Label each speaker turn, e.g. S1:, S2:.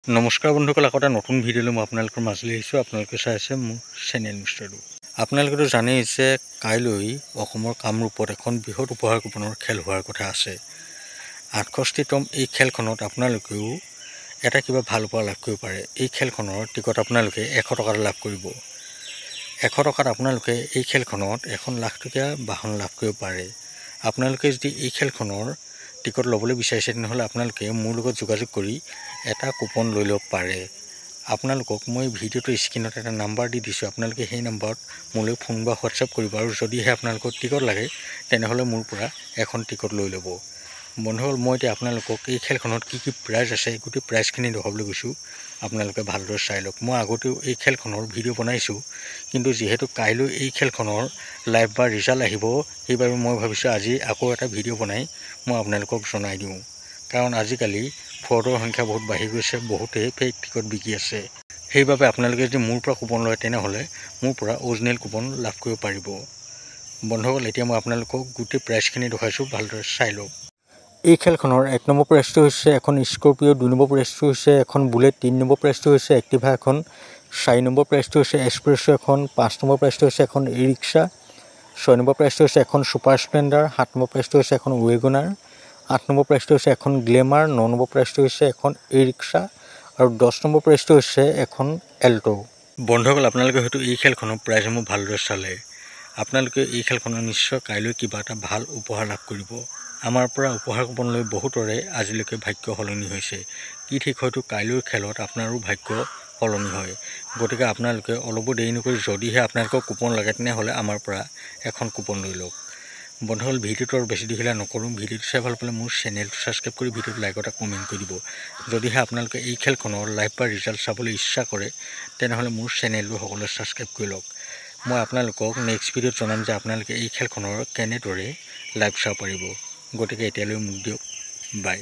S1: নমস্কাৰ বন্ধুসকল, আকৌ এটা নতুন ভিডিঅ'লৈ মই আপোনালোকৰ মাজলৈ আহিছোঁ। আপোনালোকে চাই আছে মোৰ চেনেল মিষ্টাৰটো। আপোনালোকেতো জানেই যে কাইলৈ অসমৰ কামৰূপত এখন বৃহৎ উপহাৰ কুপনৰ খেল হোৱাৰ কথা আছে। 68তম এই খেলখনত আপোনালোকেও এটা কিবা ভাল উপহাৰ লাভ কৰিব পাৰে। এই খেলখনৰ টিকট আপোনালোকে 100 টকাত লাভ কৰিব। 100 টকাত আপোনালোকে এই খেলখনত 1 লাখ টকীয়া বাহন লাভ কৰিব পাৰে। আপোনালোকে যদি এই খেলখনৰ টিকট ল'বলৈ বিচাৰিছে তেনেহ'লে আপোনালোকে মোৰ লগত যোগাযোগ কৰি এটা কুপন লৈ ল'ব পাৰে। আপোনালোকক মই ভিডিঅ'টোৰ স্ক্ৰীনত এটা নাম্বাৰ দি দিছোঁ। আপোনালোকে সেই নাম্বাৰত মোলৈ ফোন বা হোৱাটছআপ কৰিব আৰু যদিহে আপোনালোকক টিকট লাগে তেনেহ'লে মোৰ পৰা এখন টিকট লৈ ল'ব। বন্ধুসকল, মই এতিয়া আপোনালোকক এই খেলখনত কি কি প্ৰাইজ আছে গোটেই প্ৰাইজখিনি দেখাবলৈ গৈছোঁ। আপোনালোকে ভালদৰে চাই লওক। মই আগতেও এই খেলখনৰ ভিডিঅ' বনাইছোঁ, কিন্তু যিহেতু কাইলৈ এই খেলখনৰ লাইভ বা ৰিজাল্ট আহিব, সেইবাবে মই ভাবিছোঁ আজি আকৌ এটা ভিডিঅ' বনাই মই আপোনালোকক জনাই দিওঁ। কাৰণ আজিকালি ফ্ৰডৰ সংখ্যা বহুত বাঢ়ি গৈছে, বহুতেই ফেক টিকট বিকি আছে। সেইবাবে আপোনালোকে যদি মোৰ পৰা কুপন লয় তেনেহ'লে মোৰ পৰা অৰিজিনেল কুপন লাভ কৰিব পাৰিব। বন্ধুসকল, এতিয়া মই আপোনালোকক গোটেই প্ৰাইজখিনি দেখাইছোঁ, ভালদৰে চাই লওক। এই খেলখনৰ 1 নম্বৰ প্ৰাইজটো হৈছে এখন স্কৰপিঅ', 2 নম্বৰ প্ৰাইজটো হৈছে এখন বুলেট, 3 নম্বৰ প্ৰাইজটো হৈছে এক্টিভা এখন, 4 নম্বৰ প্ৰাইজটো হৈছে এক্সপ্ৰেছ এখন, 5 নম্বৰ প্ৰাইজটো হৈছে এখন ই ৰিক্সা, 6 নম্বৰ প্ৰাইজটো হৈছে এখন ছুপাৰ স্প্লেণ্ডাৰ, 7 নম্বৰ প্ৰাইজটো হৈছে এখন ৱেগনাৰ, 8 নম্বৰ প্ৰাইজটো হৈছে এখন গ্লেমাৰ, 9 নম্বৰ প্ৰাইজটো হৈছে এখন ই ৰিক্সা আৰু 10 নম্বৰ প্ৰাইজটো হৈছে এখন এল্টো। বন্ধুসকল, আপোনালোকে হয়তো এই খেলখনৰ প্ৰাইজসমূহ ভালদৰে চালে। আপোনালোকে এই খেলখনৰ নিশ্চয় কাইলৈ কিবা এটা ভাল উপহাৰ লাভ কৰিব। আমাৰ পৰা উপহাৰ কুপন লৈ বহুতৰে আজিলৈকে ভাগ্য সলনি হৈছে। কি ঠিক হয়তো কাইলৈৰ খেলত আপোনাৰো ভাগ্য সলনি হয়। গতিকে আপোনালোকে অলপো দেৰি নকৰি যদিহে আপোনালোকক কুপন লাগে তেনেহ'লে আমাৰ পৰা এখন কুপন লৈ লওক। বন্ধুসকল, ভিডিঅ'টো আৰু বেছি দীঘলীয়া নকৰোঁ। ভিডিঅ'টো চাই ভাল পালে মোৰ চেনেলটো ছাবস্ক্ৰাইব কৰি ভিডিঅ'টো লাইক এটা কমেণ্ট কৰি দিব। যদিহে আপোনালোকে এই খেলখনৰ লাইভ বা ৰিজাল্ট চাবলৈ ইচ্ছা কৰে তেনেহ'লে মোৰ চেনেলটো সকলোৱে ছাবস্ক্ৰাইব কৰি লওক। মই আপোনালোকক নেক্সট ভিডিঅ'ত জনাম যে আপোনালোকে এই খেলখনৰ কেনেদৰে লাইভ চাব পাৰিব। গতিকে এতিয়ালৈ মোক দিয়ক, বাই।